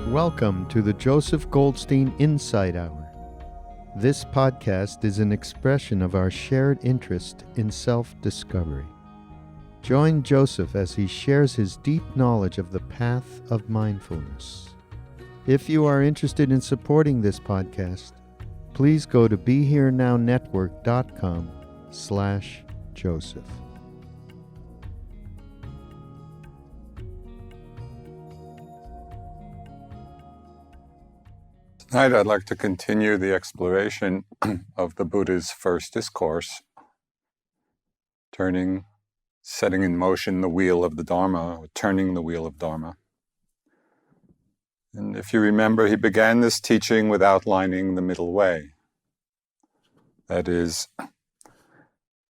Welcome to the Joseph Goldstein Insight Hour. This podcast is an expression of our shared interest in self-discovery. Join Joseph as he shares his deep knowledge of the path of mindfulness. If you are interested in supporting this podcast, please go to BeHereNowNetwork.com/Joseph. Tonight I'd like to continue the exploration of the Buddha's first discourse, setting in motion the wheel of the Dharma, or turning the wheel of Dharma. And if you remember, he began this teaching with outlining the middle way. That is,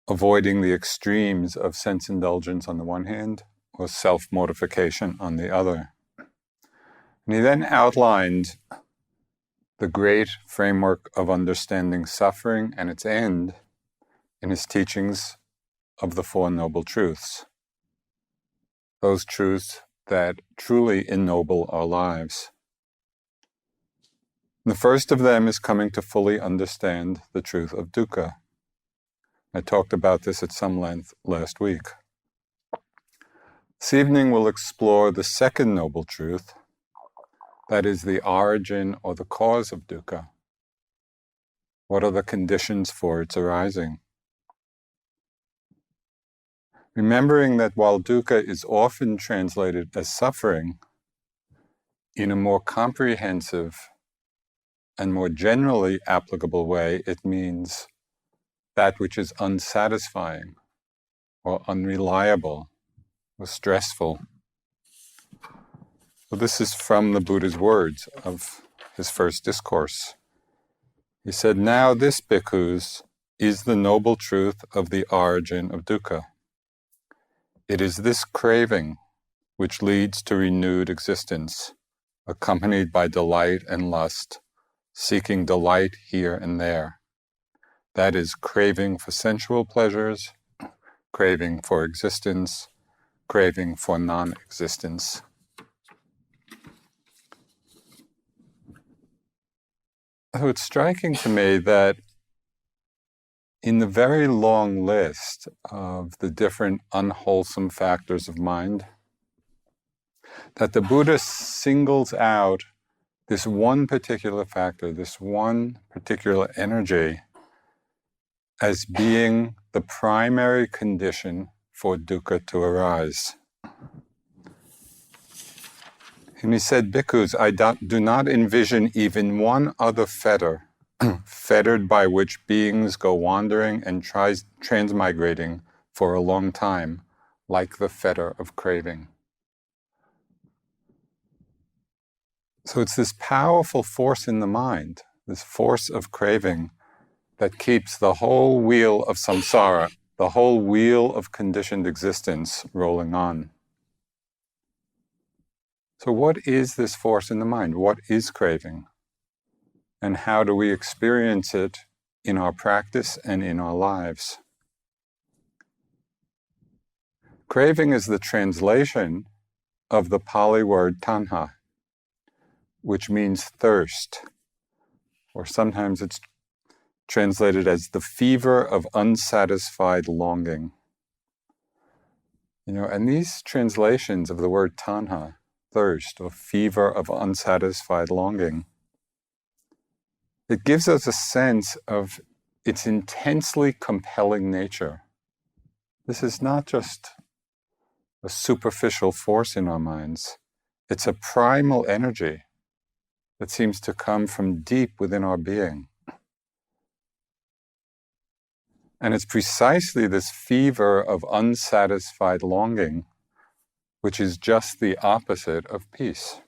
avoiding the extremes of sense indulgence on the one hand, or self-mortification on the other. And he then outlined the great framework of understanding suffering and its end in his teachings of the Four Noble Truths. Those truths that truly ennoble our lives. The first of them is coming to fully understand the truth of dukkha. I talked about this at some length last week. This evening we'll explore the second noble truth, that is the origin or the cause of dukkha. What are the conditions for its arising? Remembering that while dukkha is often translated as suffering, in a more comprehensive and more generally applicable way, it means that which is unsatisfying or unreliable or stressful. So this is from the Buddha's words of his first discourse. He said, "Now this, bhikkhus, is the noble truth of the origin of dukkha. It is this craving which leads to renewed existence, accompanied by delight and lust, seeking delight here and there. That is craving for sensual pleasures, craving for existence, craving for non-existence." So it's striking to me that in the very long list of the different unwholesome factors of mind, that the Buddha singles out this one particular factor, this one particular energy, as being the primary condition for dukkha to arise. And he said, "Bhikkhus, I do not envision even one other fetter, fettered by which beings go wandering and transmigrating for a long time, like the fetter of craving." So it's this powerful force in the mind, this force of craving, that keeps the whole wheel of samsara, the whole wheel of conditioned existence, rolling on. So what is this force in the mind? What is craving? And how do we experience it in our practice and in our lives? Craving is the translation of the Pali word tanha, which means thirst, or sometimes it's translated as the fever of unsatisfied longing. And these translations of the word tanha, thirst, or fever of unsatisfied longing, it gives us a sense of its intensely compelling nature. This is not just a superficial force in our minds. It's a primal energy that seems to come from deep within our being. And it's precisely this fever of unsatisfied longing which is just the opposite of peace.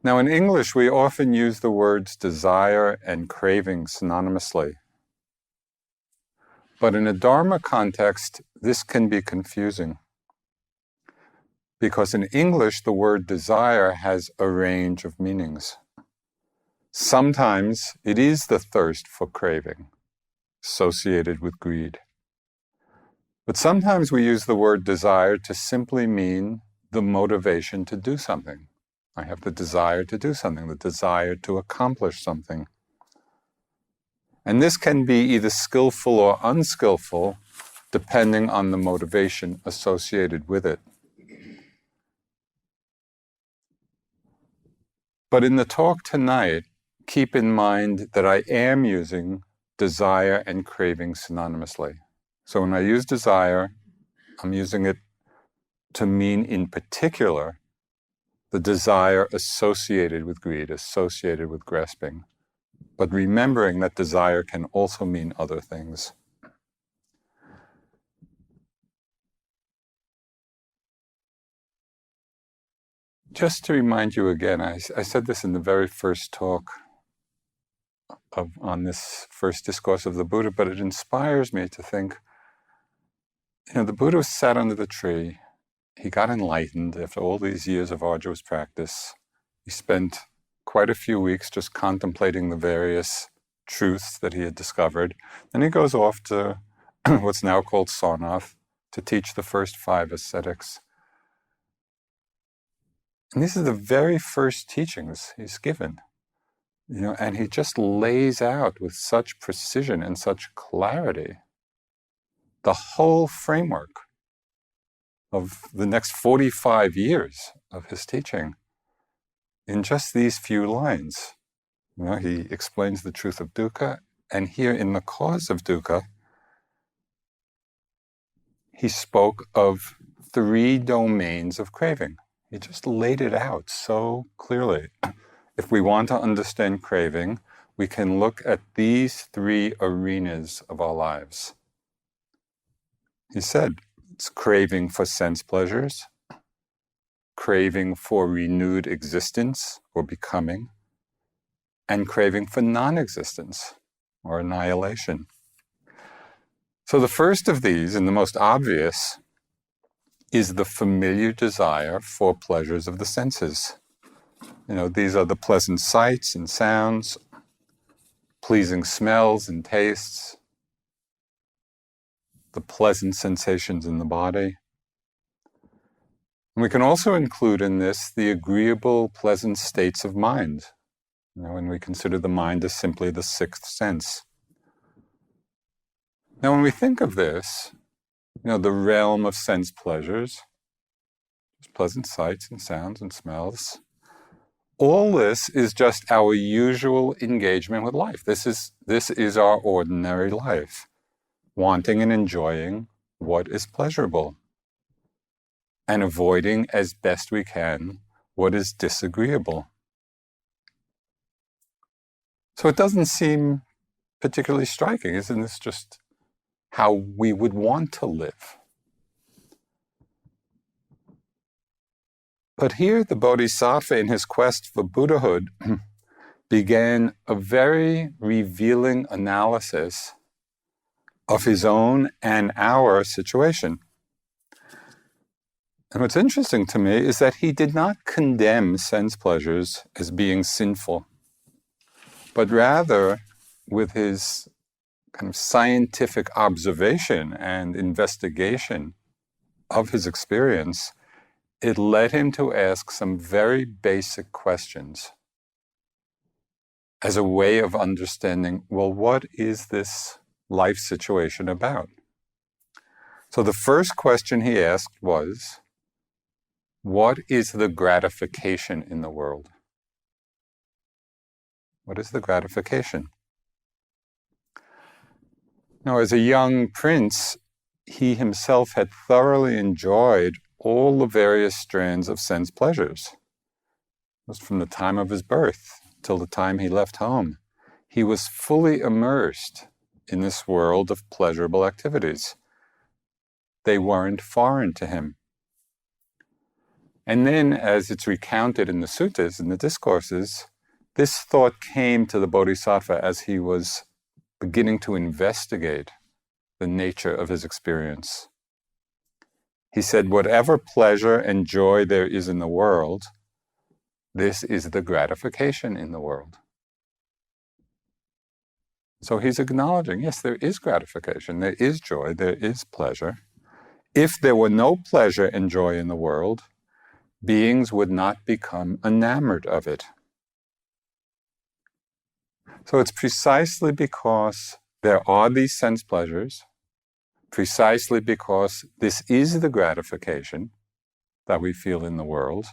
Now, in English, we often use the words desire and craving synonymously. But in a Dharma context, this can be confusing. Because in English, the word desire has a range of meanings. Sometimes it is the thirst for craving, associated with greed. But sometimes we use the word desire to simply mean the motivation to do something. I have the desire to do something, the desire to accomplish something. And this can be either skillful or unskillful, depending on the motivation associated with it. But in the talk tonight, keep in mind that I am using desire and craving synonymously. So when I use desire, I'm using it to mean in particular the desire associated with greed, associated with grasping. But remembering that desire can also mean other things. Just to remind you again, I said this in the very first talk on this first discourse of the Buddha, but it inspires me to think, the Buddha sat under the tree. He got enlightened after all these years of arduous practice. He spent quite a few weeks just contemplating the various truths that he had discovered. Then he goes off to what's now called Sarnath to teach the first 5 ascetics. And these are the very first teachings he's given. And he just lays out with such precision and such clarity the whole framework of the next 45 years of his teaching in just these few lines. He explains the truth of dukkha, and here in the cause of dukkha, he spoke of 3 domains of craving. He just laid it out so clearly. If we want to understand craving, we can look at these 3 arenas of our lives. He said, it's craving for sense pleasures, craving for renewed existence or becoming, and craving for non-existence or annihilation. So the first of these, and the most obvious, is the familiar desire for pleasures of the senses. These are the pleasant sights and sounds, pleasing smells and tastes, the pleasant sensations in the body. And we can also include in this the agreeable, pleasant states of mind, when we consider the mind as simply the 6th sense. Now, when we think of this, the realm of sense pleasures, pleasant sights and sounds and smells, all this is just our usual engagement with life. This is our ordinary life, wanting and enjoying what is pleasurable and avoiding as best we can what is disagreeable. So it doesn't seem particularly striking. Isn't this just how we would want to live? But here the Bodhisattva, in his quest for Buddhahood, began a very revealing analysis of his own and our situation. And what's interesting to me is that he did not condemn sense pleasures as being sinful, but rather, with his kind of scientific observation and investigation of his experience, it led him to ask some very basic questions as a way of understanding, well, what is this life situation about? So the first question he asked was, what is the gratification in the world? What is the gratification? Now, as a young prince, he himself had thoroughly enjoyed all the various strands of sense pleasures. It was from the time of his birth till the time he left home. He was fully immersed in this world of pleasurable activities. They weren't foreign to him. And then, as it's recounted in the suttas, in the discourses, this thought came to the Bodhisattva as he was beginning to investigate the nature of his experience. He said, whatever pleasure and joy there is in the world, this is the gratification in the world. So he's acknowledging, yes, there is gratification, there is joy, there is pleasure. If there were no pleasure and joy in the world, beings would not become enamored of it. So it's precisely because there are these sense pleasures, precisely because this is the gratification that we feel in the world,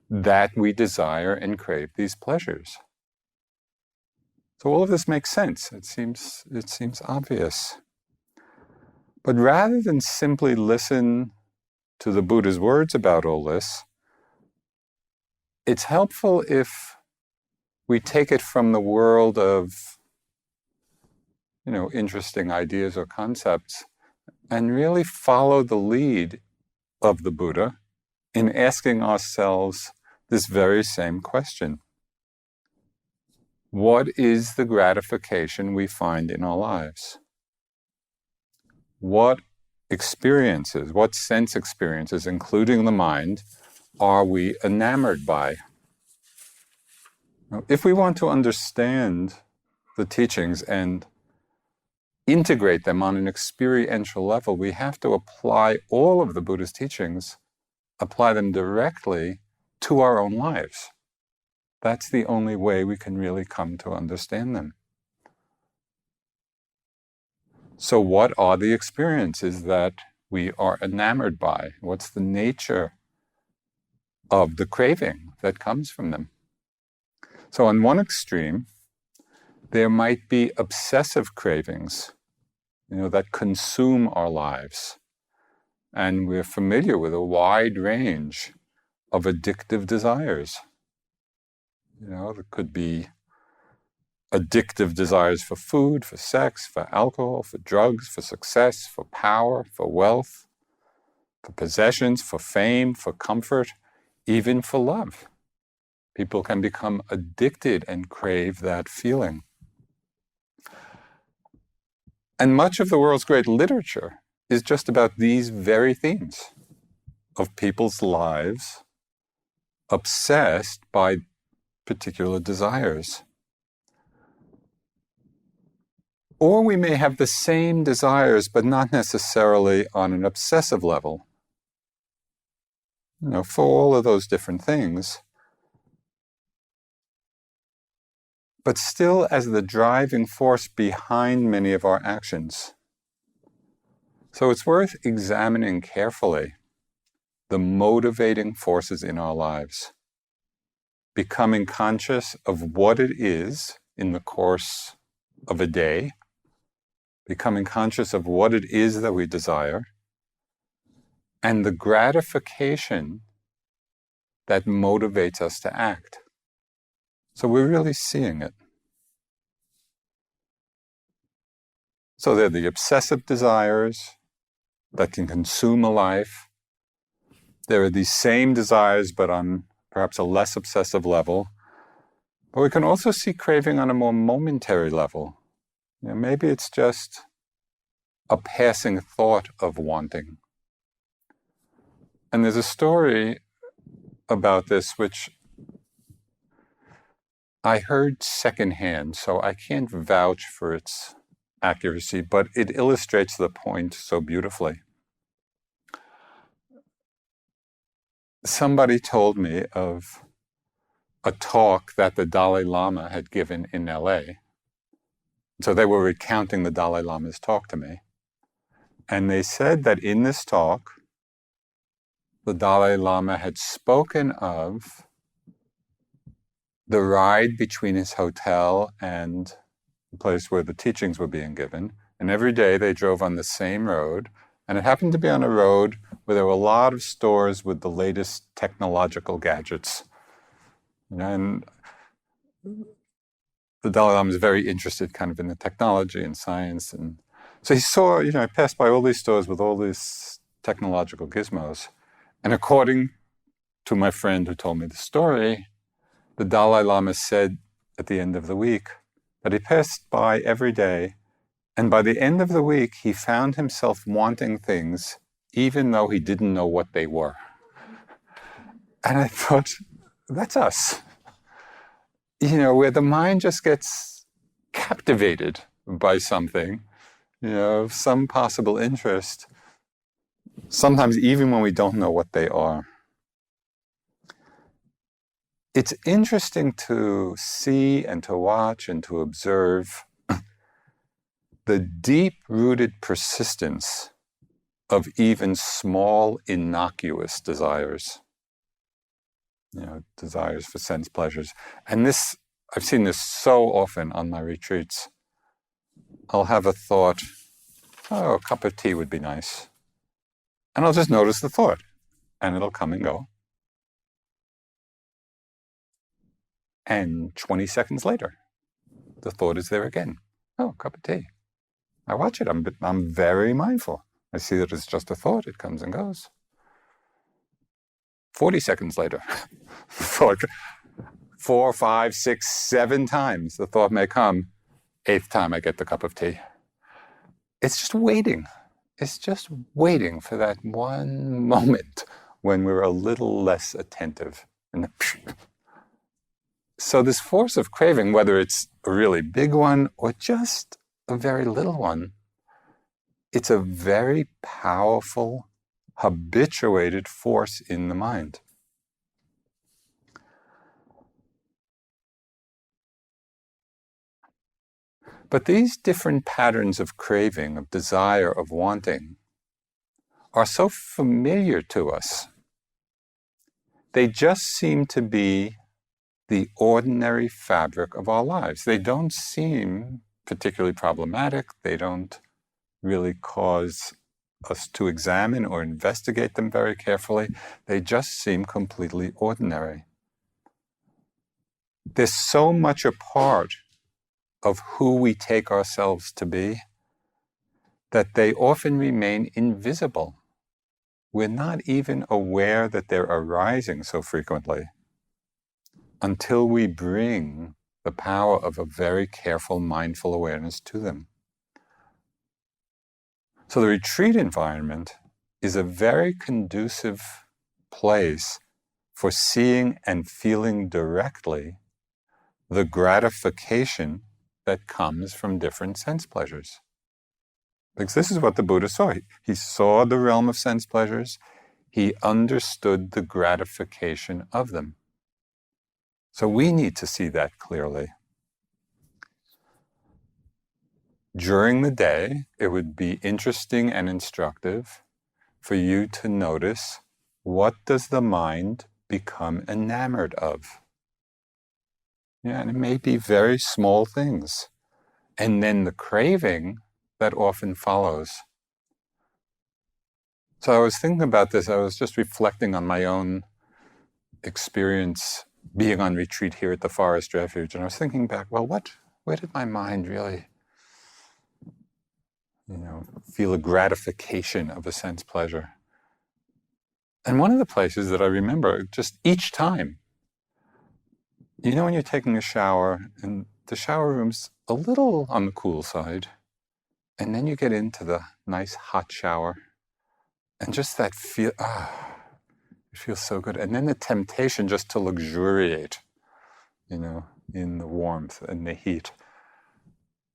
that we desire and crave these pleasures. So all of this makes sense. It seems obvious. But rather than simply listen to the Buddha's words about all this, it's helpful if we take it from the world of, interesting ideas or concepts and really follow the lead of the Buddha in asking ourselves this very same question. What is the gratification we find in our lives? What experiences, what sense experiences, including the mind, are we enamored by? Now, if we want to understand the teachings and integrate them on an experiential level, we have to apply all of the Buddha's teachings, apply them directly to our own lives. That's the only way we can really come to understand them. So what are the experiences that we are enamored by? What's the nature of the craving that comes from them? So on one extreme, there might be obsessive cravings, that consume our lives. And we're familiar with a wide range of addictive desires. There could be addictive desires for food, for sex, for alcohol, for drugs, for success, for power, for wealth, for possessions, for fame, for comfort, even for love. People can become addicted and crave that feeling. And much of the world's great literature is just about these very themes of people's lives obsessed by particular desires. Or we may have the same desires, but not necessarily on an obsessive level. For all of those different things. But still as the driving force behind many of our actions. So it's worth examining carefully the motivating forces in our lives. Becoming conscious of what it is in the course of a day, becoming conscious of what it is that we desire, and the gratification that motivates us to act. So we're really seeing it. So they're the obsessive desires that can consume a life. There are these same desires, but on perhaps a less obsessive level. But we can also see craving on a more momentary level. Maybe it's just a passing thought of wanting. And there's a story about this which I heard secondhand, so I can't vouch for its accuracy, but it illustrates the point so beautifully. Somebody told me of a talk that the Dalai Lama had given in LA. So they were recounting the Dalai Lama's talk to me. And they said that in this talk, the Dalai Lama had spoken of the ride between his hotel and the place where the teachings were being given. And every day they drove on the same road. And it happened to be on a road where there were a lot of stores with the latest technological gadgets. And the Dalai Lama is very interested kind of in the technology and science. And so he saw, I passed by all these stores with all these technological gizmos. And according to my friend who told me the story, the Dalai Lama said at the end of the week that he passed by every day, and by the end of the week, he found himself wanting things even though he didn't know what they were. And I thought, that's us. Where the mind just gets captivated by something, some possible interest, sometimes even when we don't know what they are. it's interesting to see and to watch and to observe the deep-rooted persistence of even small, innocuous desires. Desires for sense pleasures. And this, I've seen this so often on my retreats. I'll have a thought, oh, a cup of tea would be nice. And I'll just notice the thought, and it'll come and go. And 20 seconds later, the thought is there again. Oh, a cup of tea. I watch it. I'm very mindful. I see that it's just a thought. It comes and goes. 40 seconds later, thought, 4, 5, 6, 7 times the thought may come. 8th time I get the cup of tea. It's just waiting. It's just waiting for that one moment when we're a little less attentive. And so this force of craving, whether it's a really big one or just a very little one, it's a very powerful, habituated force in the mind. But these different patterns of craving, of desire, of wanting, are so familiar to us. They just seem to be the ordinary fabric of our lives. They don't seem particularly problematic. They don't really cause us to examine or investigate them very carefully. They just seem completely ordinary. They're so much a part of who we take ourselves to be that they often remain invisible. We're not even aware that they're arising so frequently until we bring the power of a very careful, mindful awareness to them. So the retreat environment is a very conducive place for seeing and feeling directly the gratification that comes from different sense pleasures. Because this is what the Buddha saw. He saw the realm of sense pleasures. He understood the gratification of them. So we need to see that clearly. During the day, it would be interesting and instructive for you to notice, what does the mind become enamored of? And it may be very small things. And then the craving that often follows. So I was thinking about this. I was just reflecting on my own experience being on retreat here at the Forest Refuge. And I was thinking back, well, where did my mind really feel a gratification of a sense pleasure? And one of the places that I remember, just each time, when you're taking a shower, and the shower room's a little on the cool side, and then you get into the nice hot shower, and just that feel, it feels so good. And then the temptation just to luxuriate, in the warmth and the heat.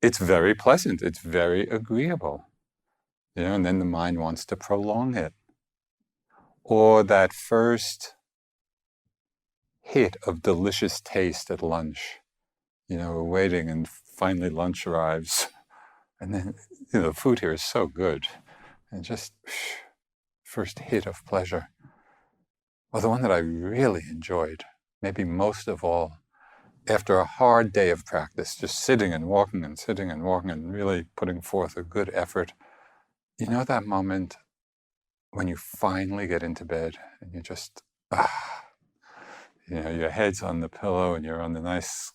It's very pleasant. It's very agreeable. And then the mind wants to prolong it. Or that first hit of delicious taste at lunch. We're waiting and finally lunch arrives. And then, the food here is so good. And just first hit of pleasure. Well, the one that I really enjoyed, maybe most of all, after a hard day of practice, just sitting and walking and sitting and walking and really putting forth a good effort, that moment when you finally get into bed and you just, your head's on the pillow and you're on the nice,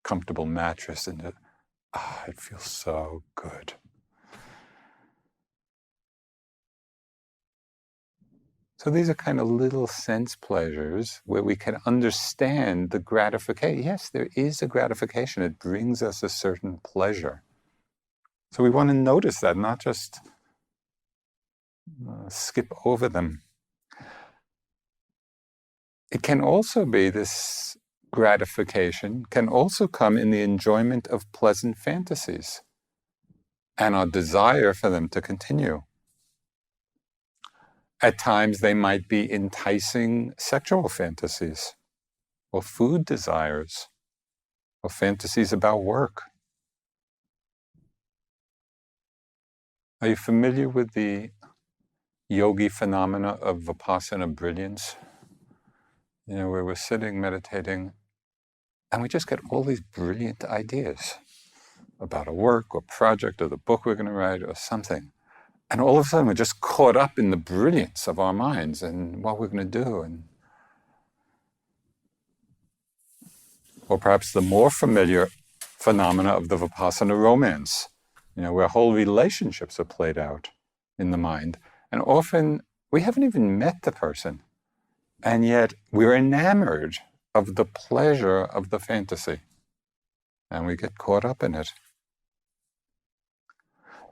comfortable mattress, and it feels so good. So these are kind of little sense pleasures where we can understand the gratification. Yes, there is a gratification. It brings us a certain pleasure. So we want to notice that, not just skip over them. It can also be, this gratification can also come in the enjoyment of pleasant fantasies and our desire for them to continue. At times, they might be enticing sexual fantasies. or food desires, or fantasies about work. Are you familiar with the yogi phenomena of vipassana brilliance? Where we're sitting, meditating, and we just get all these brilliant ideas about a work or project or the book we're going to write or something. And all of a sudden we're just caught up in the brilliance of our minds and what we're going to do. Or perhaps the more familiar phenomena of the vipassana romance, where whole relationships are played out in the mind. And often we haven't even met the person, and yet we're enamored of the pleasure of the fantasy, and we get caught up in it.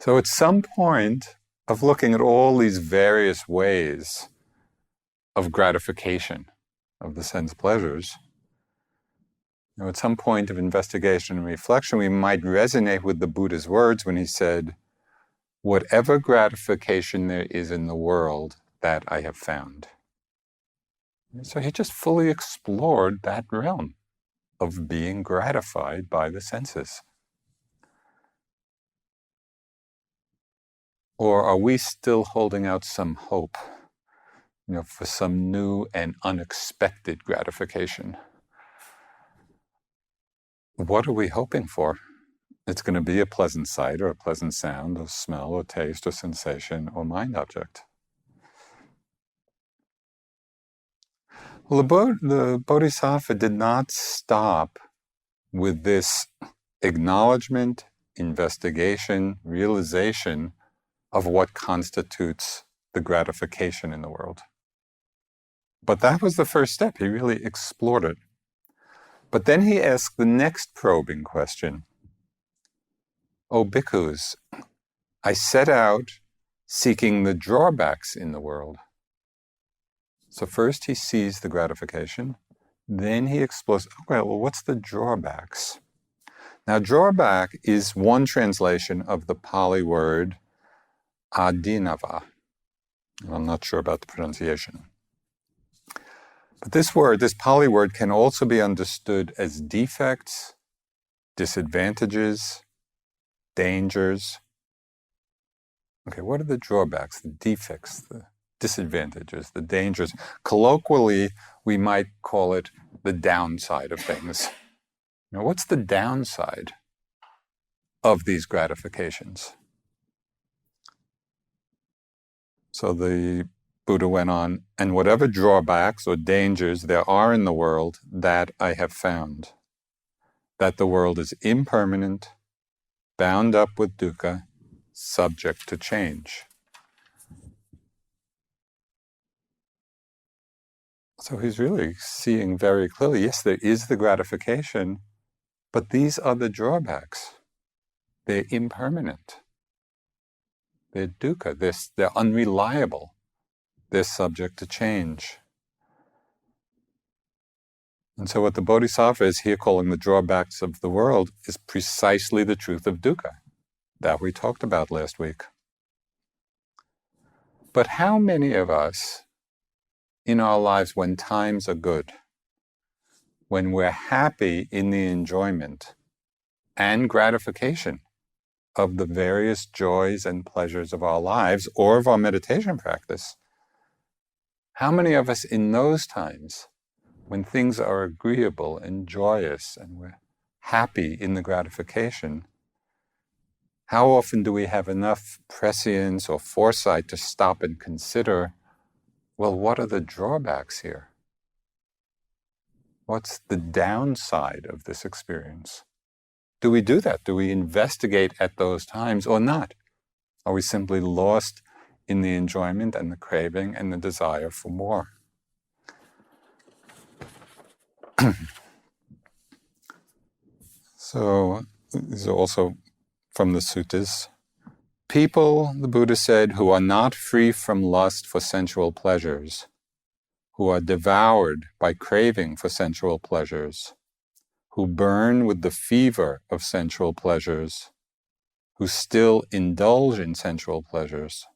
So at some point of looking at all these various ways of gratification of the sense pleasures, at some point of investigation and reflection, we might resonate with the Buddha's words when he said, "Whatever gratification there is in the world, that I have found." So he just fully explored that realm of being gratified by the senses. Or are we still holding out some hope, for some new and unexpected gratification? What are we hoping for? It's going to be a pleasant sight or a pleasant sound or smell or taste or sensation or mind object. Well, the Bodhisattva did not stop with this acknowledgement, investigation, realization of what constitutes the gratification in the world. But that was the first step. He really explored it. But then he asked the next probing question. "O bhikkhus, I set out seeking the drawbacks in the world." So first he sees the gratification, then he explores, okay, well, what's the drawbacks? Now, drawback is one translation of the Pali word adinava. I'm not sure about the pronunciation. But this Pali word, can also be understood as defects, disadvantages, dangers. Okay, what are the drawbacks, the defects, the disadvantages, the dangers? Colloquially, we might call it the downside of things. What's the downside of these gratifications? So the Buddha went on, "And whatever drawbacks or dangers there are in the world, that I have found. That the world is impermanent, bound up with dukkha, subject to change." So he's really seeing very clearly, yes, there is the gratification, but these are the drawbacks. They're impermanent. They're dukkha, they're unreliable. They're subject to change. And so what the Bodhisattva is here calling the drawbacks of the world is precisely the truth of dukkha that we talked about last week. But how many of us in our lives, when times are good, when we're happy in the enjoyment and gratification of the various joys and pleasures of our lives or of our meditation practice, how many of us in those times, when things are agreeable and joyous and we're happy in the gratification, how often do we have enough prescience or foresight to stop and consider, well, what are the drawbacks here? What's the downside of this experience? Do we do that? Do we investigate at those times or not? Are we simply lost in the enjoyment and the craving and the desire for more? So, these are also from the suttas. People, the Buddha said, who are not free from lust for sensual pleasures, who are devoured by craving for sensual pleasures, who burn with the fever of sensual pleasures, who still indulge in sensual pleasures,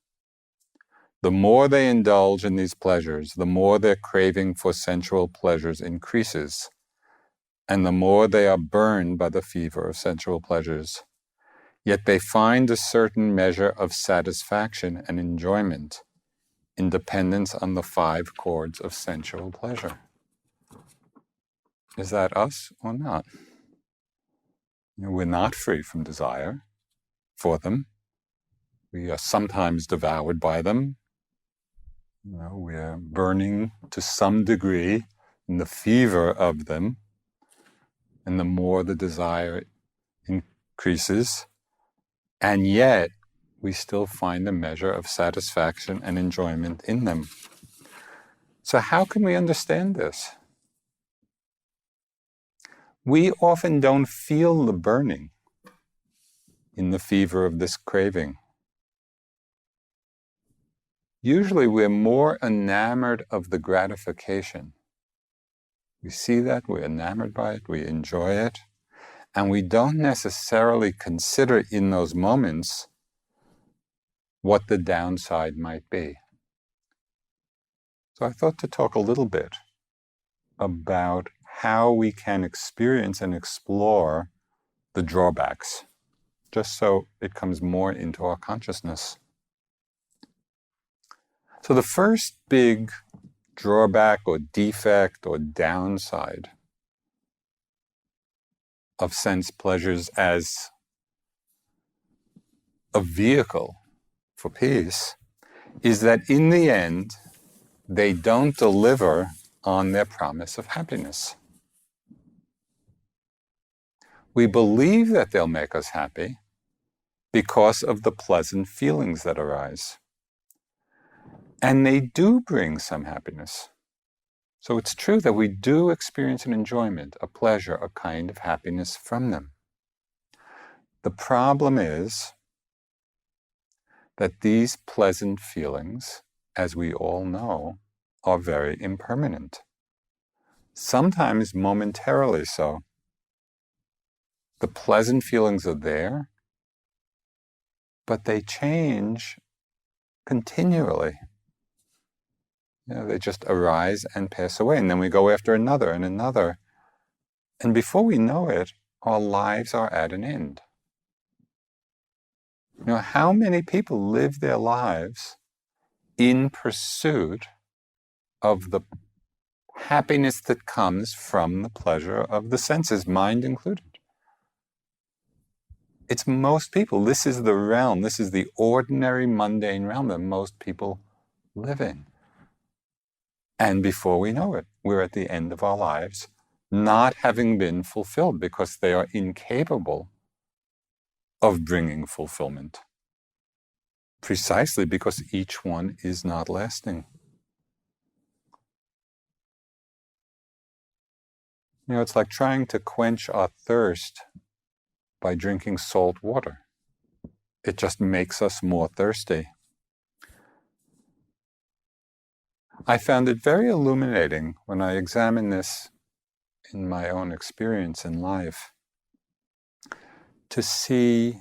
the more they indulge in these pleasures, the more their craving for sensual pleasures increases, and the more they are burned by the fever of sensual pleasures. Yet they find a certain measure of satisfaction and enjoyment in dependence on the 5 chords of sensual pleasure. Is that us or not? We're not free from desire for them. We are sometimes devoured by them. We are burning to some degree in the fever of them. And the more the desire increases, and yet we still find a measure of satisfaction and enjoyment in them. So how can we understand this? We often don't feel the burning in the fever of this craving. Usually we're more enamored of the gratification. We see that, we're enamored by it, we enjoy it, and we don't necessarily consider in those moments what the downside might be. So I thought to talk a little bit about how we can experience and explore the drawbacks, just so it comes more into our consciousness. So the first big drawback or defect or downside of sense pleasures as a vehicle for peace is that in the end, they don't deliver on their promise of happiness. We believe that they'll make us happy because of the pleasant feelings that arise. And they do bring some happiness. So it's true that we do experience an enjoyment, a pleasure, a kind of happiness from them. The problem is that these pleasant feelings, as we all know, are very impermanent. Sometimes momentarily so. The pleasant feelings are there, but they change continually. They just arise and pass away, and then we go after another and another. And before we know it, our lives are at an end. How many people live their lives in pursuit of the happiness that comes from the pleasure of the senses, mind included? It's most people. This is the realm, this is the ordinary, mundane realm that most people live in. And before we know it, we're at the end of our lives, not having been fulfilled because they are incapable of bringing fulfillment. Precisely because each one is not lasting. It's like trying to quench our thirst by drinking salt water. It just makes us more thirsty. I found it very illuminating when I examined this in my own experience in life, to see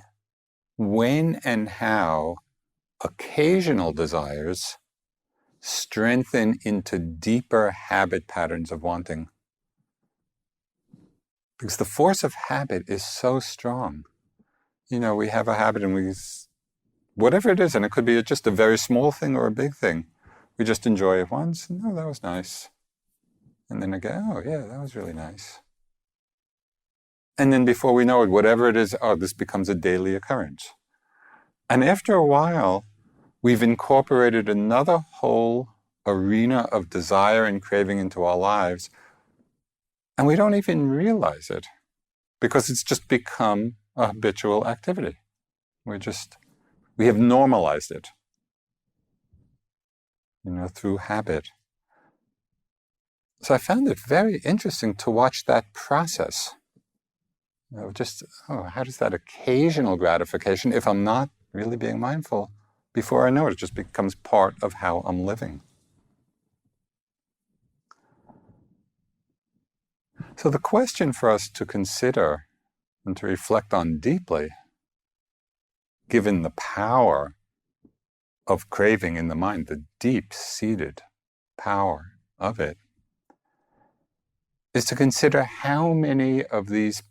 when and how occasional desires strengthen into deeper habit patterns of wanting. Because the force of habit is so strong. We have a habit and whatever it is, and it could be just a very small thing or a big thing, we just enjoy it once, and that was nice. And then again, oh yeah, that was really nice. And then before we know it, whatever it is, this becomes a daily occurrence. And after a while, we've incorporated another whole arena of desire and craving into our lives, and we don't even realize it because it's just become a habitual activity. We have normalized it, through habit. So I found it very interesting to watch that process. How does that occasional gratification, if I'm not really being mindful, before I know it just becomes part of how I'm living. So the question for us to consider and to reflect on deeply, given the power of craving in the mind, the deep-seated power of it, is to consider how many of these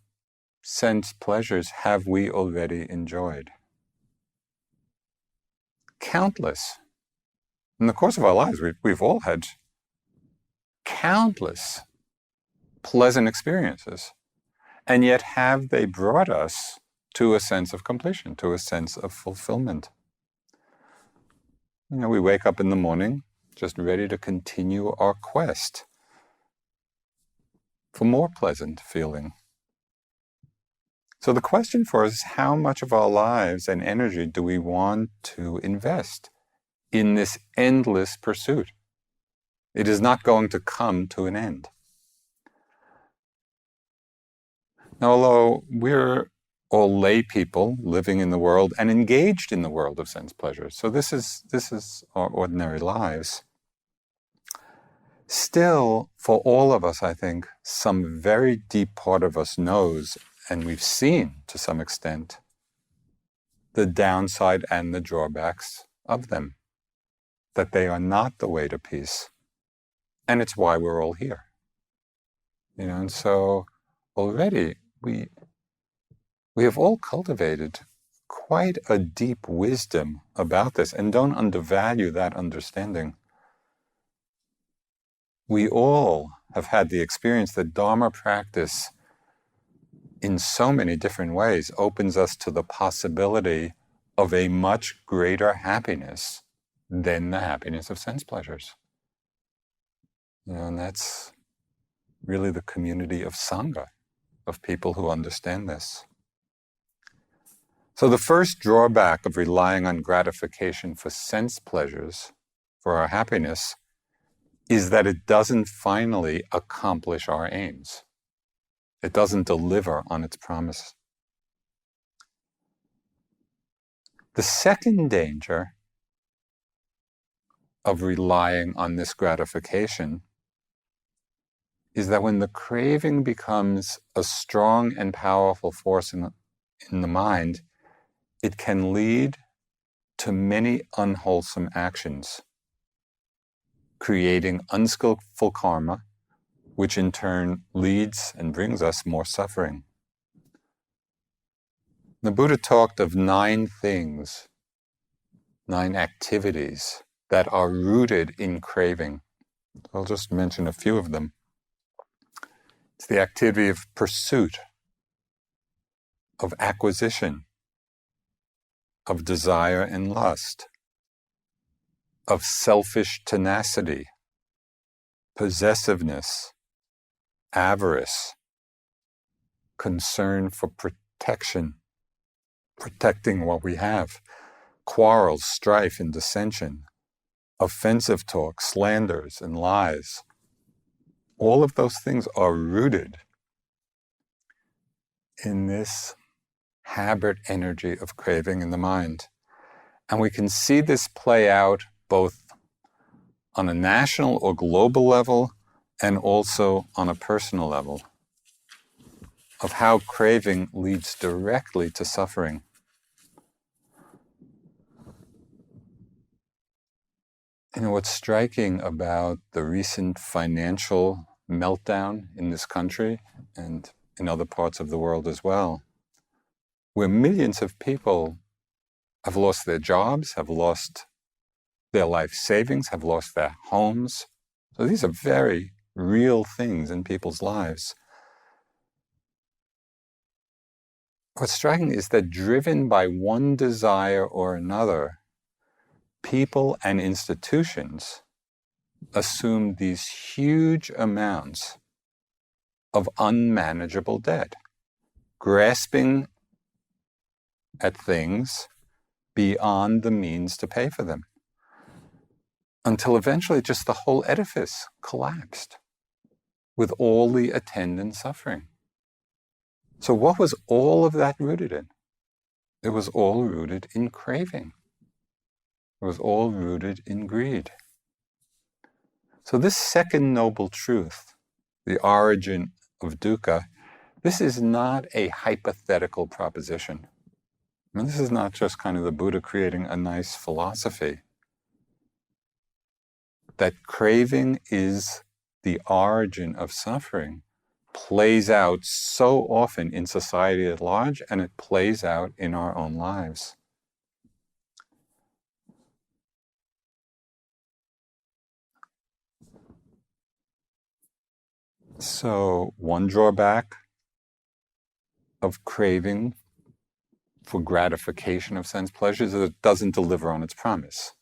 sense pleasures have we already enjoyed. Countless. In the course of our lives, we've all had countless pleasant experiences. And yet have they brought us to a sense of completion, to a sense of fulfillment? We wake up in the morning just ready to continue our quest for more pleasant feeling. So the question for us is, how much of our lives and energy do we want to invest in this endless pursuit? It is not going to come to an end. Now, although we're all lay people living in the world and engaged in the world of sense pleasures, so this is our ordinary lives, still, for all of us, I think, some very deep part of us knows, and we've seen to some extent, the downside and the drawbacks of them, that they are not the way to peace. And it's why we're all here. And so already we have all cultivated quite a deep wisdom about this, and don't undervalue that understanding. We all have had the experience that Dharma practice in so many different ways opens us to the possibility of a much greater happiness than the happiness of sense pleasures. And that's really the community of Sangha, of people who understand this. So the first drawback of relying on gratification for sense pleasures, for our happiness, is that it doesn't finally accomplish our aims. It doesn't deliver on its promise. The second danger of relying on this gratification is that when the craving becomes a strong and powerful force in the mind, it can lead to many unwholesome actions, creating unskillful karma, which in turn leads and brings us more suffering. The Buddha talked of 9 things, 9 activities that are rooted in craving. I'll just mention a few of them. It's the activity of pursuit, of acquisition, of desire and lust, of selfish tenacity, possessiveness, avarice, concern for protection, protecting what we have, quarrels, strife, and dissension, offensive talk, slanders, and lies. All of those things are rooted in this habit energy of craving in the mind. And we can see this play out both on a national or global level and also on a personal level, of how craving leads directly to suffering. What's striking about the recent financial meltdown in this country and in other parts of the world as well, where millions of people have lost their jobs, have lost their life savings, have lost their homes. So these are very real things in people's lives. What's striking is that driven by one desire or another, people and institutions assume these huge amounts of unmanageable debt, grasping at things beyond the means to pay for them, until eventually just the whole edifice collapsed with all the attendant suffering. So what was all of that rooted in? It was all rooted in craving. It was all rooted in greed. So this second noble truth, the origin of dukkha, this is not a hypothetical proposition. This is not just kind of the Buddha creating a nice philosophy. that craving is the origin of suffering plays out so often in society at large, and it plays out in our own lives. So, one drawback of craving for gratification of sense pleasures is that it doesn't deliver on its promise.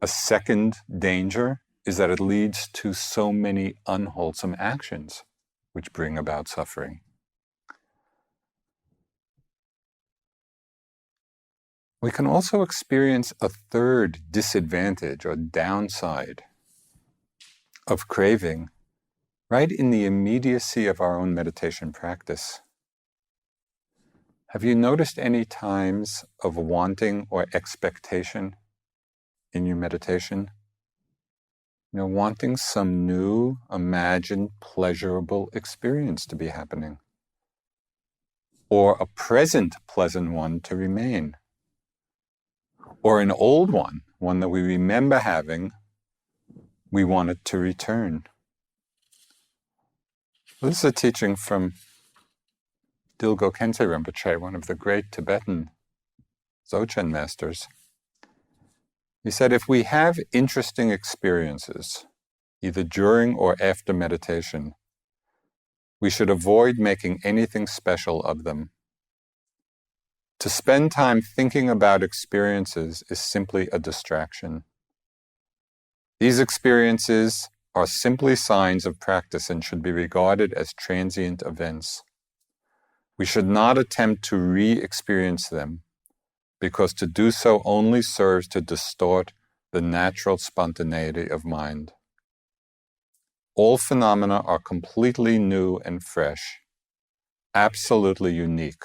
A second danger is that it leads to so many unwholesome actions which bring about suffering. We can also experience a third disadvantage or downside of craving right in the immediacy of our own meditation practice. Have you noticed any times of wanting or expectation in your meditation? Wanting some new, imagined, pleasurable experience to be happening, or a present pleasant one to remain, or an old one that we remember having, we want it to return. This is a teaching from Dilgo Khyentse Rinpoche, one of the great Tibetan Dzogchen masters. He said, if we have interesting experiences, either during or after meditation, we should avoid making anything special of them. To spend time thinking about experiences is simply a distraction. These experiences are simply signs of practice and should be regarded as transient events. We should not attempt to re-experience them, because to do so only serves to distort the natural spontaneity of mind. All phenomena are completely new and fresh, absolutely unique,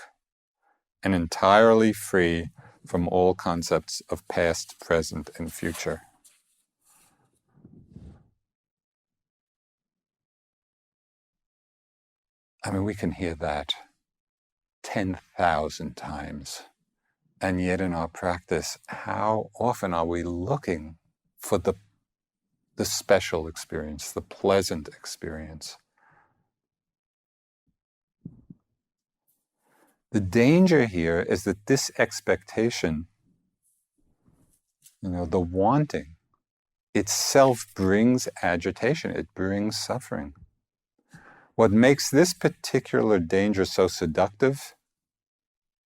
and entirely free from all concepts of past, present, and future. We can hear that 10,000 times. And yet in our practice, how often are we looking for the special experience, the pleasant experience? The danger here is that this expectation, the wanting, itself brings agitation, it brings suffering. What makes this particular danger so seductive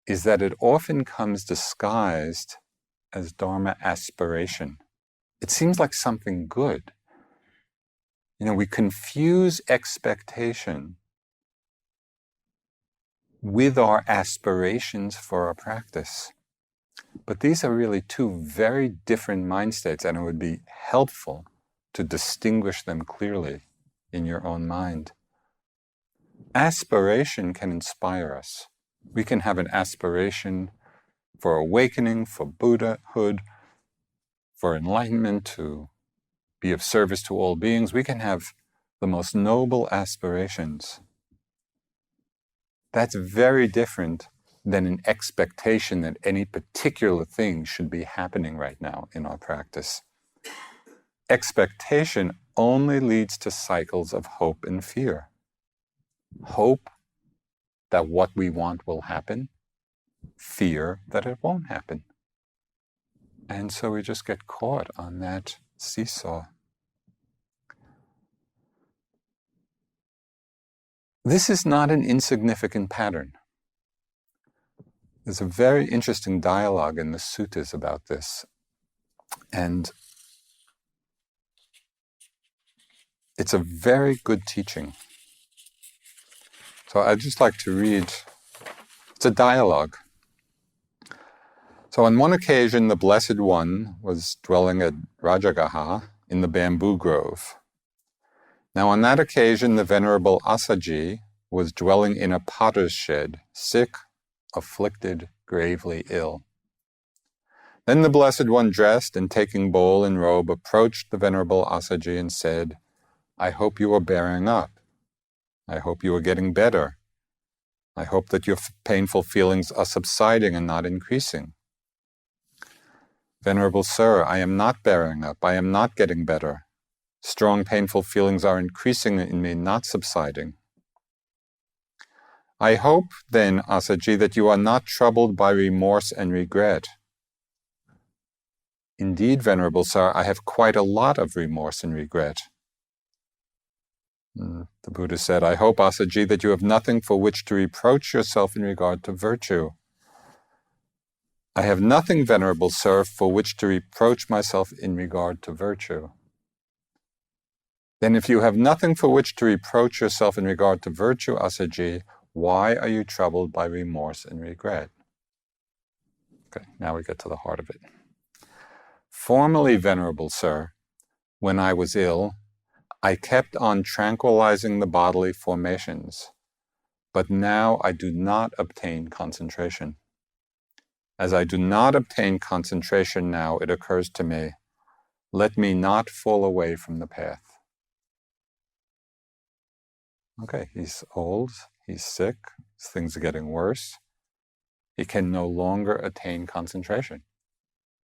is that it often comes disguised as Dharma aspiration. It seems like something good. We confuse expectation with our aspirations for our practice. But these are really two very different mind states, and it would be helpful to distinguish them clearly in your own mind. Aspiration can inspire us. We can have an aspiration for awakening, for Buddhahood, for enlightenment, to be of service to all beings. We can have the most noble aspirations. That's very different than an expectation that any particular thing should be happening right now in our practice. Expectation only leads to cycles of hope and fear. Hope that what we want will happen, fear that it won't happen. And so we just get caught on that seesaw. This is not an insignificant pattern. There's a very interesting dialogue in the suttas about this. And it's a very good teaching. So I'd just like to read, it's a dialogue. So on one occasion, the Blessed One was dwelling at Rajagaha in the bamboo grove. Now on that occasion, the Venerable Asaji was dwelling in a potter's shed, sick, afflicted, gravely ill. Then the Blessed One, dressed and taking bowl and robe, approached the Venerable Asaji and said, "I hope you are bearing up. I hope you are getting better. I hope that your painful feelings are subsiding and not increasing." "Venerable Sir, I am not bearing up. I am not getting better. Strong, painful feelings are increasing in me, not subsiding. I hope, then, Asaji, that you are not troubled by remorse and regret. Indeed, Venerable Sir, I have quite a lot of remorse and regret. The Buddha said, I hope, Asaji, that you have nothing for which to reproach yourself in regard to virtue. I have nothing, Venerable Sir, for which to reproach myself in regard to virtue. Then if you have nothing for which to reproach yourself in regard to virtue, Asaji, why are you troubled by remorse and regret? Okay, now we get to the heart of it. Formerly, Venerable Sir, when I was ill, I kept on tranquilizing the bodily formations, but now I do not obtain concentration. As I do not obtain concentration now, it occurs to me, let me not fall away from the path. Okay, he's old, he's sick, things are getting worse. He can no longer attain concentration.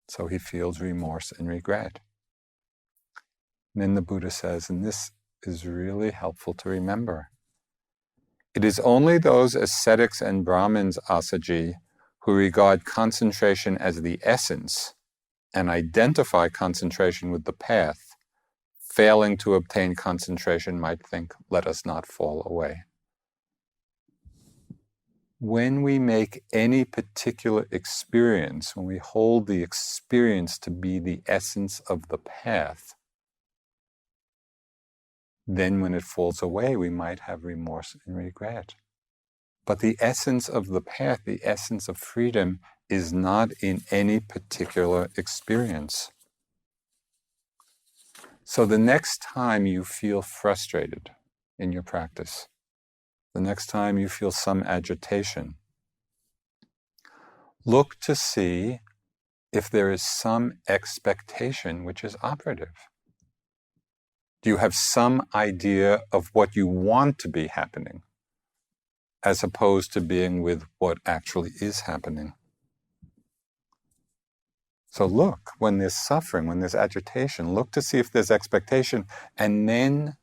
So he feels remorse and regret. And then the Buddha says, and this is really helpful to remember, it is only those ascetics and Brahmins, Asaji, who regard concentration as the essence and identify concentration with the path, failing to obtain concentration might think, let us not fall away. When we make any particular experience, when we hold the experience to be the essence of the path, then when it falls away, we might have remorse and regret. But the essence of the path, the essence of freedom, is not in any particular experience. So the next time you feel frustrated in your practice, the next time you feel some agitation, look to see if there is some expectation which is operative. Do you have some idea of what you want to be happening, as opposed to being with what actually is happening? So look, when there's suffering, when there's agitation, look to see if there's expectation, and then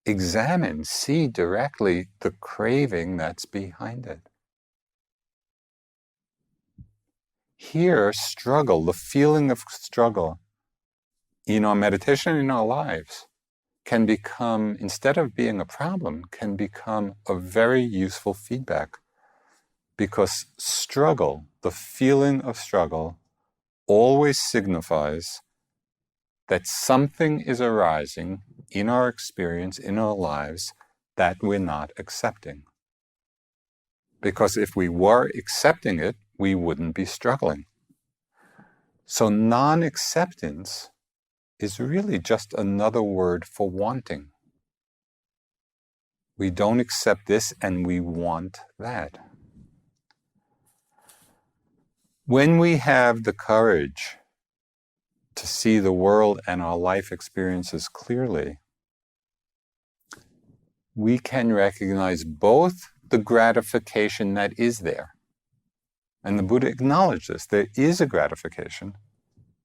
examine, see directly the craving that's behind it. Here, struggle, the feeling of struggle in our meditation, in our lives, can become, instead of being a problem, can become a very useful feedback. Because struggle, the feeling of struggle, always signifies that something is arising in our experience, in our lives, that we're not accepting. Because if we were accepting it, we wouldn't be struggling. So non-acceptance is really just another word for wanting. We don't accept this and we want that. When we have the courage to see the world and our life experiences clearly, we can recognize both the gratification that is there. And the Buddha acknowledged this. There is a gratification.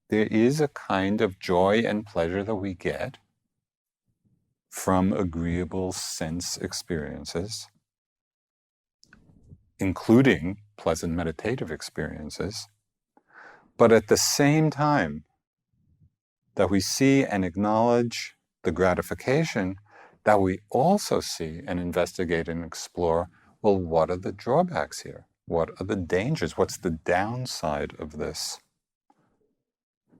There is a kind of joy and pleasure that we get from agreeable sense experiences, including pleasant meditative experiences. But at the same time that we see and acknowledge the gratification, that we also see and investigate and explore, well, what are the drawbacks here? What are the dangers? What's the downside of this?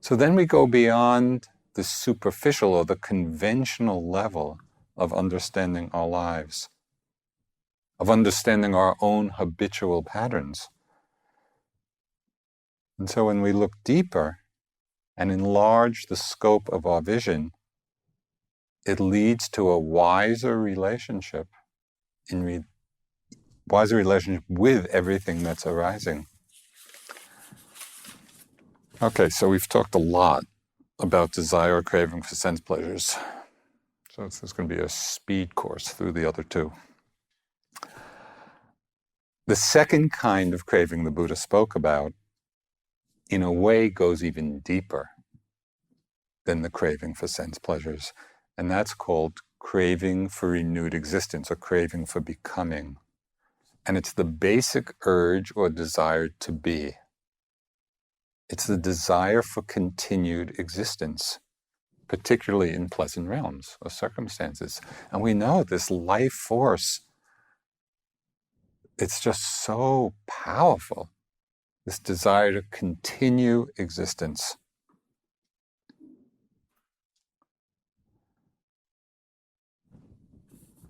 So then we go beyond the superficial or the conventional level of understanding our lives, of understanding our own habitual patterns. And so when we look deeper and enlarge the scope of our vision, it leads to a wiser relationship with everything that's arising. Okay, so we've talked a lot about desire or craving for sense pleasures. So there's going to be a speed course through the other two. The second kind of craving the Buddha spoke about, in a way, goes even deeper. than the craving for sense pleasures. And that's called craving for renewed existence, or craving for becoming. And it's the basic urge or desire to be. It's the desire for continued existence, particularly in pleasant realms or circumstances. And we know this life force, it's just so powerful, this desire to continue existence.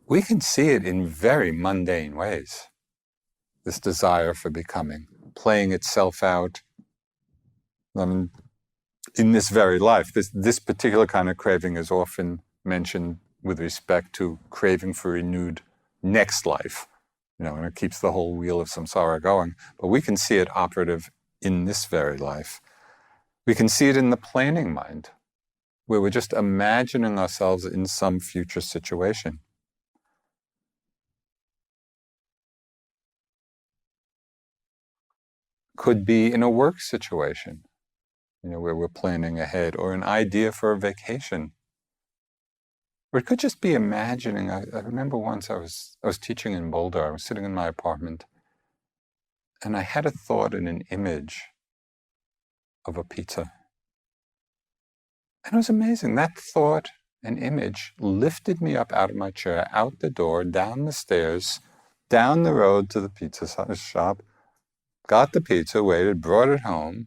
We can see it in very mundane ways, this desire for becoming, playing itself out in this very life. This particular kind of craving is often mentioned with respect to craving for renewed next life, and it keeps the whole wheel of samsara going. But we can see it operative in this very life. We can see it in the planning mind, where we're just imagining ourselves in some future situation. Could be in a work situation, where we're planning ahead, or an idea for a vacation. Or it could just be imagining. I remember once I was teaching in Boulder. I was sitting in my apartment, and I had a thought and an image of a pizza. And it was amazing. That thought and image lifted me up out of my chair, out the door, down the stairs, down the road to the pizza shop, got the pizza, waited, brought it home,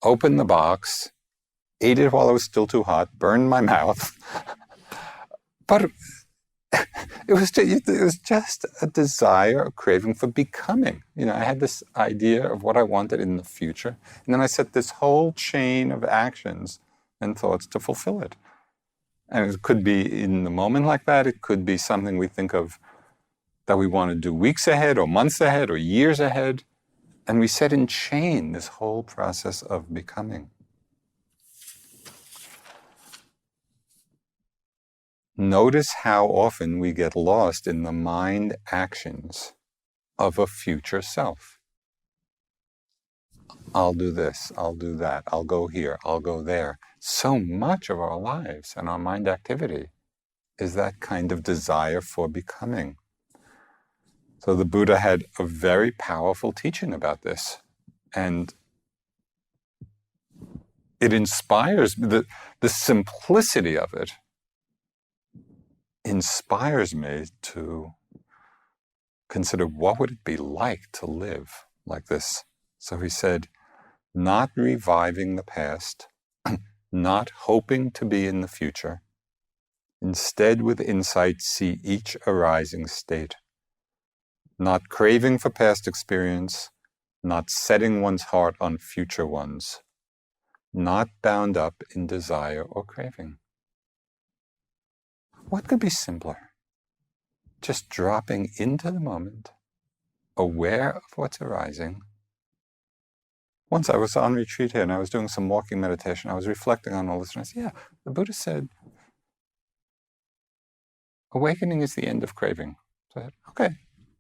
opened the box, ate it while it was still too hot, burned my mouth. But it was just a desire, a craving for becoming. I had this idea of what I wanted in the future, and then I set this whole chain of actions and thoughts to fulfill it. And it could be in the moment like that. It could be something we think of that we want to do weeks ahead, or months ahead, or years ahead. And we set in chain this whole process of becoming. Notice how often we get lost in the mind actions of a future self. I'll do this, I'll do that, I'll go here, I'll go there. So much of our lives and our mind activity is that kind of desire for becoming. So the Buddha had a very powerful teaching about this. And it inspires, the simplicity of it inspires me to consider what would it be like to live like this. So he said, not reviving the past, not hoping to be in the future. Instead, with insight, see each arising state. Not craving for past experience, not setting one's heart on future ones, not bound up in desire or craving. What could be simpler? Just dropping into the moment, aware of what's arising. Once I was on retreat here and I was doing some walking meditation. I was reflecting on all this, and I said, the Buddha said, awakening is the end of craving. So I said, okay,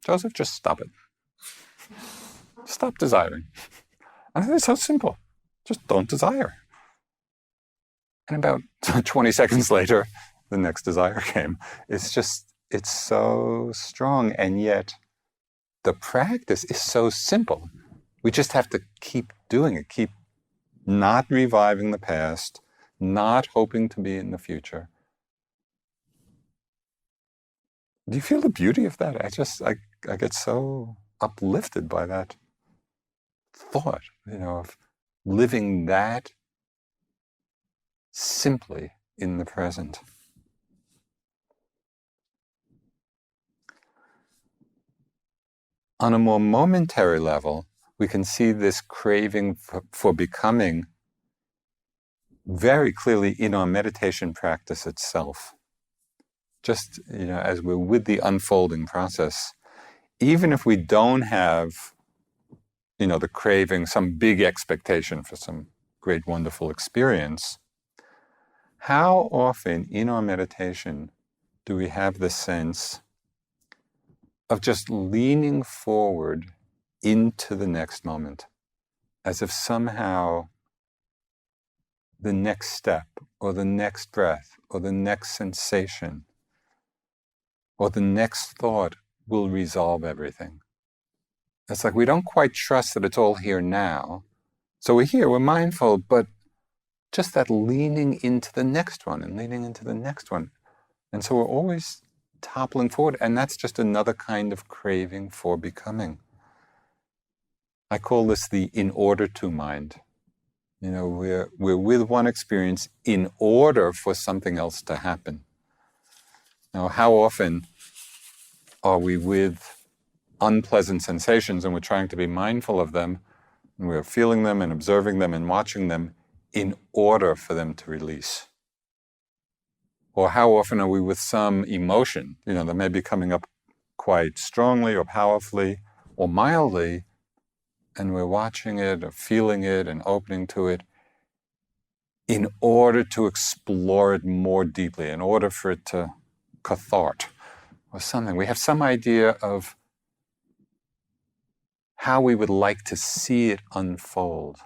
Joseph, just stop it. Stop desiring. And I said, it's so simple. Just don't desire. And about 20 seconds later, the next desire came. It's so strong, and yet the practice is so simple. We just have to keep doing it, keep not reviving the past, not hoping to be in the future. Do you feel the beauty of that? I get so uplifted by that thought, of living that simply in the present. On a more momentary level, we can see this craving for becoming very clearly in our meditation practice itself. Just, as we're with the unfolding process, even if we don't have, the craving, some big expectation for some great, wonderful experience, how often in our meditation do we have the sense of just leaning forward into the next moment, as if somehow the next step, or the next breath, or the next sensation, or the next thought will resolve everything. It's like we don't quite trust that it's all here now. So we're here, we're mindful, but just that leaning into the next one and leaning into the next one. And so we're always toppling forward, and that's just another kind of craving for becoming. I call this the in order to mind. We're with one experience in order for something else to happen. Now, how often are we with unpleasant sensations and we're trying to be mindful of them, and we're feeling them and observing them and watching them in order for them to release? Or how often are we with some emotion, that may be coming up quite strongly or powerfully or mildly, and we're watching it or feeling it and opening to it in order to explore it more deeply, in order for it to cathart or something. We have some idea of how we would like to see it unfold.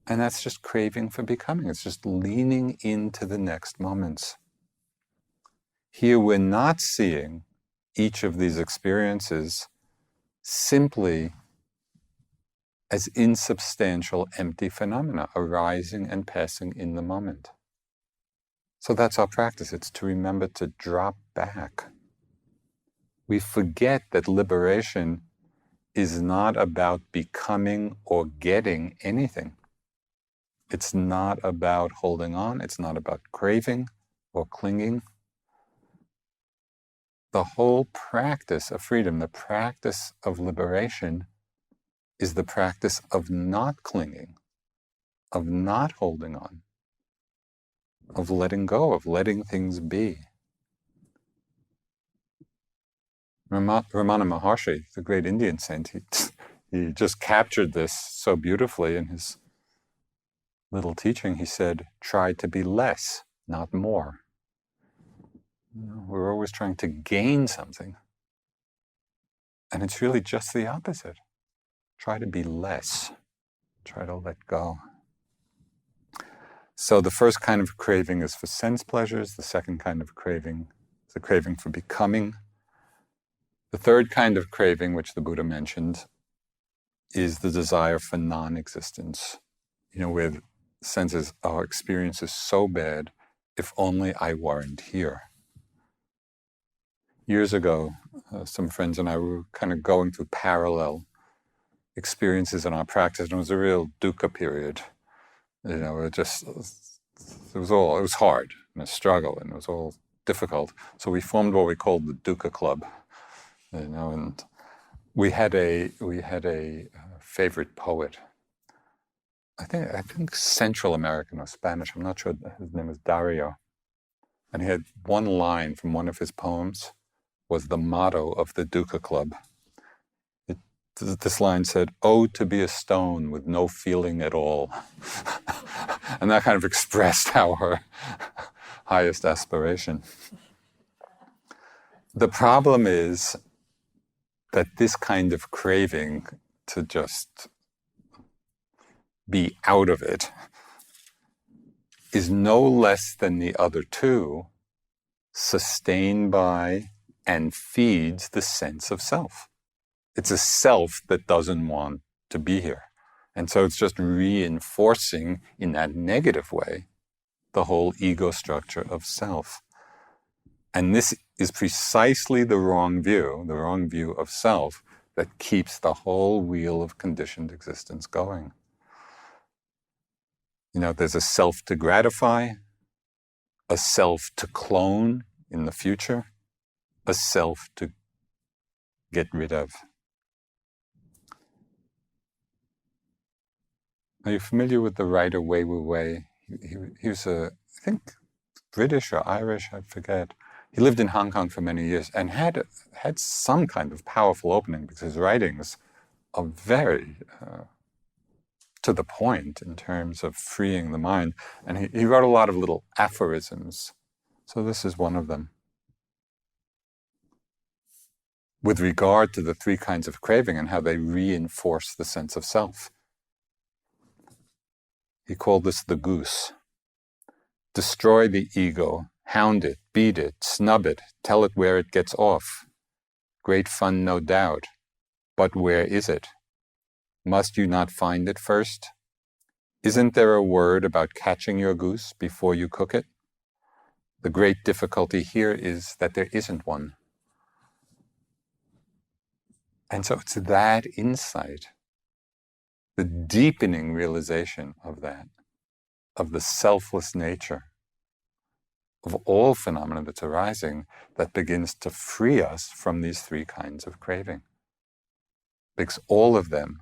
And that's just craving for becoming. It's just leaning into the next moments. Here we're not seeing each of these experiences simply as insubstantial, empty phenomena arising and passing in the moment. So that's our practice. It's to remember to drop back. We forget that liberation is not about becoming or getting anything. It's not about holding on. It's not about craving or clinging. The whole practice of freedom, the practice of liberation, is the practice of not clinging, of not holding on, of letting go, of letting things be. Ramana Maharshi, the great Indian saint, he just captured this so beautifully in his little teaching. He said, try to be less, not more. We're always trying to gain something. And it's really just the opposite. Try to be less. Try to let go. So the first kind of craving is for sense pleasures. The second kind of craving is a craving for becoming. The third kind of craving, which the Buddha mentioned, is the desire for non-existence. Where the sense is, our experience is so bad, if only I weren't here. Years ago, some friends and I were kind of going through parallel experiences in our practice, and it was a real dukkha period. It was hard and a struggle, and it was all difficult. So we formed what we called the Dukkha Club, and we had a favorite poet. I think Central American or Spanish. I'm not sure. His name was Dario, and he had one line from one of his poems was the motto of the Dukkha Club. This line said, "Oh, to be a stone with no feeling at all." And that kind of expressed our highest aspiration. The problem is that this kind of craving to just be out of it is no less than the other two sustained by and feeds the sense of self. It's a self that doesn't want to be here. And so it's just reinforcing in that negative way the whole ego structure of self. And this is precisely the wrong view of self that keeps the whole wheel of conditioned existence going. There's a self to gratify, a self to clone in the future, a self to get rid of. Are you familiar with the writer Wei Wu Wei? He was I think, British or Irish, I forget. He lived in Hong Kong for many years and had some kind of powerful opening because his writings are very to the point in terms of freeing the mind. And he wrote a lot of little aphorisms. So this is one of them. With regard to the three kinds of craving and how they reinforce the sense of self. He called this the goose. Destroy the ego, hound it, beat it, snub it, tell it where it gets off. Great fun, no doubt. But where is it? Must you not find it first? Isn't there a word about catching your goose before you cook it? The great difficulty here is that there isn't one. And so it's that insight, the deepening realization of that, of the selfless nature of all phenomena that's arising, that begins to free us from these three kinds of craving. Because all of them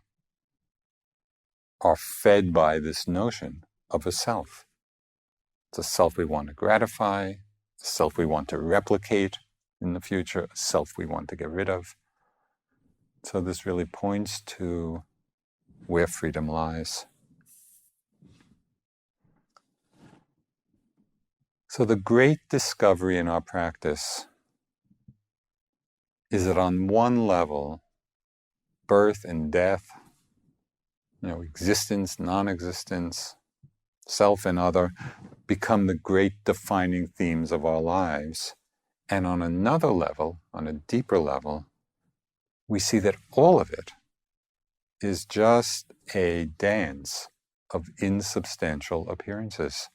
are fed by this notion of a self. It's a self we want to gratify, a self we want to replicate in the future, a self we want to get rid of. So this really points to where freedom lies. So the great discovery in our practice is that on one level, birth and death, existence, non-existence, self and other, become the great defining themes of our lives. And on another level, on a deeper level, we see that all of it is just a dance of insubstantial appearances.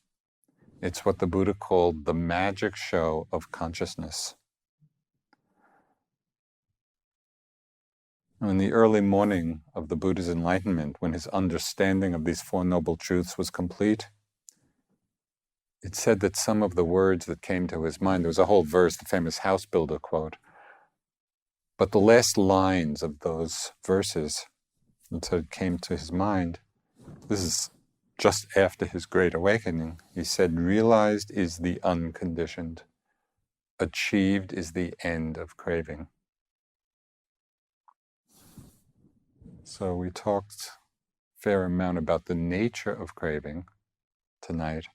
It's what the Buddha called the magic show of consciousness. In the early morning of the Buddha's enlightenment, when his understanding of these Four Noble Truths was complete, it said that some of the words that came to his mind, there was a whole verse, the famous house builder quote, but the last lines of those verses that came to his mind, this is just after his great awakening, he said, realized is the unconditioned, achieved is the end of craving. So we talked a fair amount about the nature of craving tonight.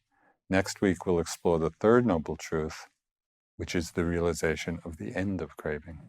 Next week we'll explore the third noble truth, which is the realization of the end of craving.